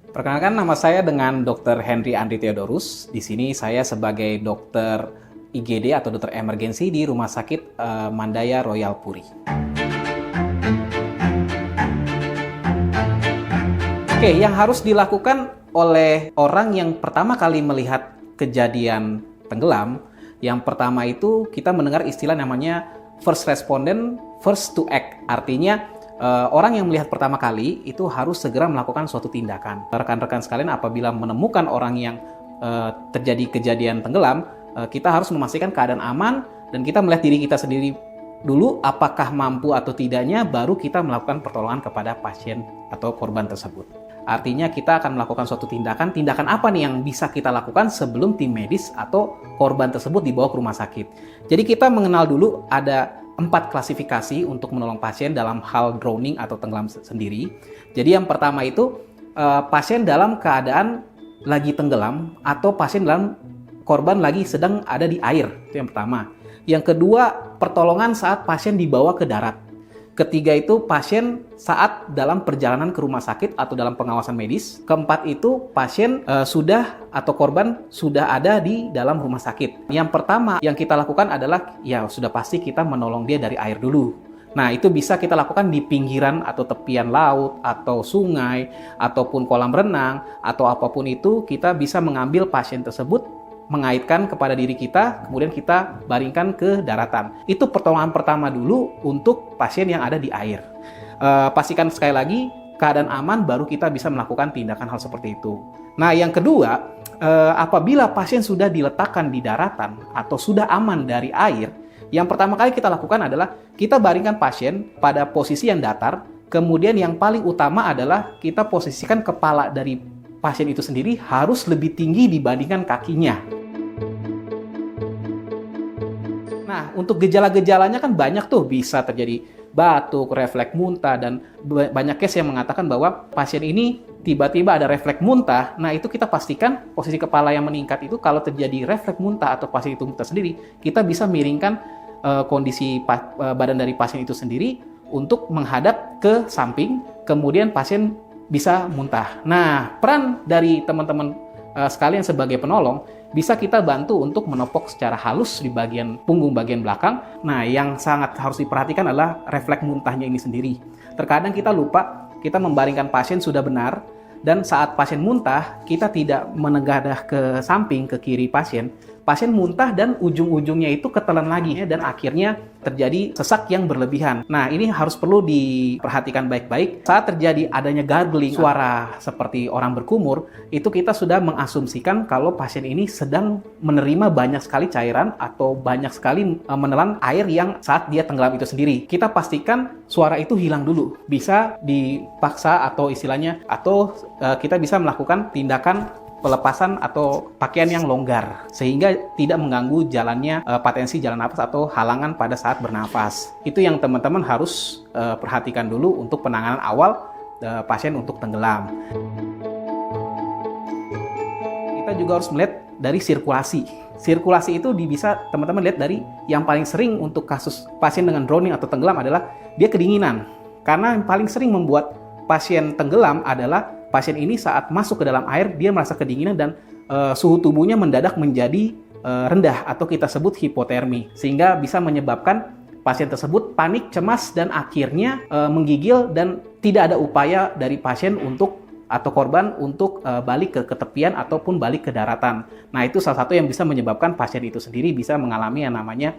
Perkenalkan, nama saya dengan Dr. Henry Andri Theodorus. Di sini saya sebagai dokter IGD atau dokter emergensi di Rumah Sakit Mandaya Royal Puri. Oke, yang harus dilakukan oleh orang yang pertama kali melihat kejadian tenggelam, yang pertama itu kita mendengar istilah namanya first respondent, first to act. Artinya orang yang melihat pertama kali itu harus segera melakukan suatu tindakan. Rekan-rekan sekalian, apabila menemukan orang yang terjadi kejadian tenggelam, kita harus memastikan keadaan aman dan kita melihat diri kita sendiri dulu apakah mampu atau tidaknya, baru kita melakukan pertolongan kepada pasien atau korban tersebut. Artinya kita akan melakukan suatu tindakan apa nih yang bisa kita lakukan sebelum tim medis atau korban tersebut dibawa ke rumah sakit. Jadi kita mengenal dulu ada 4 klasifikasi untuk menolong pasien dalam hal drowning atau tenggelam sendiri. Jadi yang pertama itu pasien dalam keadaan lagi tenggelam atau pasien dalam korban lagi sedang ada di air. Itu yang pertama. Yang kedua, pertolongan saat pasien dibawa ke darat. Ketiga itu pasien saat dalam perjalanan ke rumah sakit atau dalam pengawasan medis. Keempat itu pasien sudah atau korban sudah ada di dalam rumah sakit. Yang pertama yang kita lakukan adalah ya sudah pasti kita menolong dia dari air dulu. Nah, itu bisa kita lakukan di pinggiran atau tepian laut atau sungai ataupun kolam renang atau apapun itu, kita bisa mengambil pasien tersebut, mengaitkan kepada diri kita, kemudian kita baringkan ke daratan. Itu pertolongan pertama dulu untuk pasien yang ada di air. Pastikan sekali lagi keadaan aman, baru kita bisa melakukan tindakan hal seperti itu. Nah, yang kedua, apabila pasien sudah diletakkan di daratan atau sudah aman dari air, yang pertama kali kita lakukan adalah kita baringkan pasien pada posisi yang datar, kemudian yang paling utama adalah kita posisikan kepala dari pasien itu sendiri harus lebih tinggi dibandingkan kakinya. Nah, untuk gejala-gejalanya kan banyak tuh, bisa terjadi batuk, refleks muntah, dan banyak case yang mengatakan bahwa pasien ini tiba-tiba ada refleks muntah. Nah, itu kita pastikan posisi kepala yang meningkat itu, kalau terjadi refleks muntah atau pasien itu muntah sendiri, kita bisa miringkan kondisi badan dari pasien itu sendiri untuk menghadap ke samping, kemudian pasien bisa muntah. Nah, peran dari teman-teman sekalian sebagai penolong, bisa kita bantu untuk menopok secara halus di bagian punggung bagian belakang. Nah, yang sangat harus diperhatikan adalah refleks muntahnya ini sendiri. Terkadang kita lupa, kita membaringkan pasien sudah benar, dan saat pasien muntah, kita tidak menengadah ke samping, ke kiri pasien muntah dan ujung-ujungnya itu ketelan lagi, dan akhirnya terjadi sesak yang berlebihan. Nah, ini harus perlu diperhatikan baik-baik. Saat terjadi adanya gargling, suara seperti orang berkumur, itu kita sudah mengasumsikan kalau pasien ini sedang menerima banyak sekali cairan atau banyak sekali menelan air yang saat dia tenggelam itu sendiri. Kita pastikan suara itu hilang dulu. Bisa dipaksa atau istilahnya, atau kita bisa melakukan tindakan pelepasan atau pakaian yang longgar sehingga tidak mengganggu jalannya patensi jalan nafas atau halangan pada saat bernafas. Itu yang teman-teman harus perhatikan dulu untuk penanganan awal pasien untuk tenggelam. Kita juga harus melihat dari sirkulasi. Sirkulasi itu bisa teman-teman lihat dari yang paling sering untuk kasus pasien dengan drowning atau tenggelam adalah dia kedinginan. Karena yang paling sering membuat pasien tenggelam adalah pasien ini saat masuk ke dalam air, dia merasa kedinginan dan suhu tubuhnya mendadak menjadi rendah atau kita sebut hipotermi, sehingga bisa menyebabkan pasien tersebut panik, cemas, dan akhirnya menggigil dan tidak ada upaya dari pasien untuk atau korban untuk balik ke tepian ataupun balik ke daratan. Nah, itu salah satu yang bisa menyebabkan pasien itu sendiri bisa mengalami yang namanya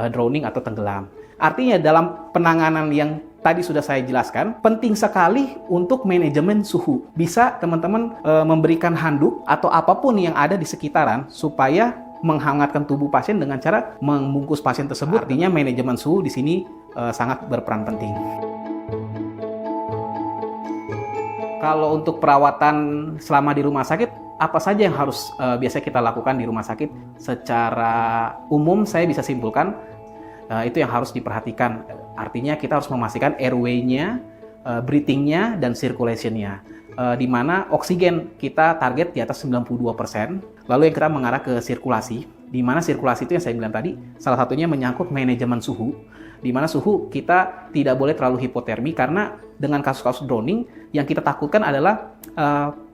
drowning atau tenggelam. Artinya dalam penanganan yang tadi sudah saya jelaskan, penting sekali untuk manajemen suhu. Bisa teman-teman memberikan handuk atau apapun yang ada di sekitaran supaya menghangatkan tubuh pasien dengan cara membungkus pasien tersebut. Artinya manajemen suhu di sini sangat berperan penting. Kalau untuk perawatan selama di rumah sakit, apa saja yang harus biasa kita lakukan di rumah sakit? Secara umum saya bisa simpulkan itu yang harus diperhatikan. Artinya kita harus memastikan airway-nya, breathing-nya, dan circulation-nya. Di mana oksigen kita target di atas 92%. Lalu yang kita mengarah ke sirkulasi. Di mana sirkulasi itu yang saya bilang tadi, salah satunya menyangkut manajemen suhu. di mana suhu kita tidak boleh terlalu hipotermi, karena dengan kasus-kasus drowning yang kita takutkan adalah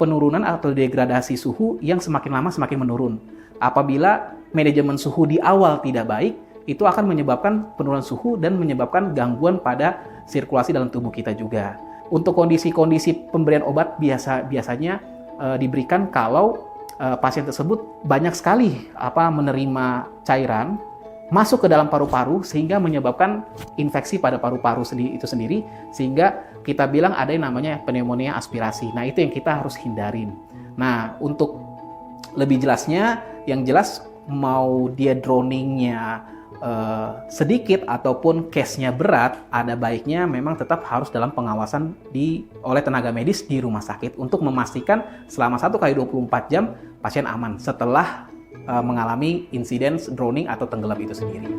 penurunan atau degradasi suhu yang semakin lama semakin menurun. Apabila manajemen suhu di awal tidak baik, itu akan menyebabkan penurunan suhu dan menyebabkan gangguan pada sirkulasi dalam tubuh kita juga. Untuk kondisi-kondisi pemberian obat biasanya diberikan kalau pasien tersebut banyak sekali menerima cairan masuk ke dalam paru-paru sehingga menyebabkan infeksi pada paru-paru itu sendiri, sehingga kita bilang ada yang namanya pneumonia aspirasi. Nah, itu yang kita harus hindarin. Nah, untuk lebih jelasnya, yang jelas mau dia drowningnya sedikit ataupun case-nya berat, ada baiknya memang tetap harus dalam pengawasan oleh tenaga medis di rumah sakit untuk memastikan selama 1x24 jam pasien aman setelah mengalami insiden drowning atau tenggelam itu sendiri.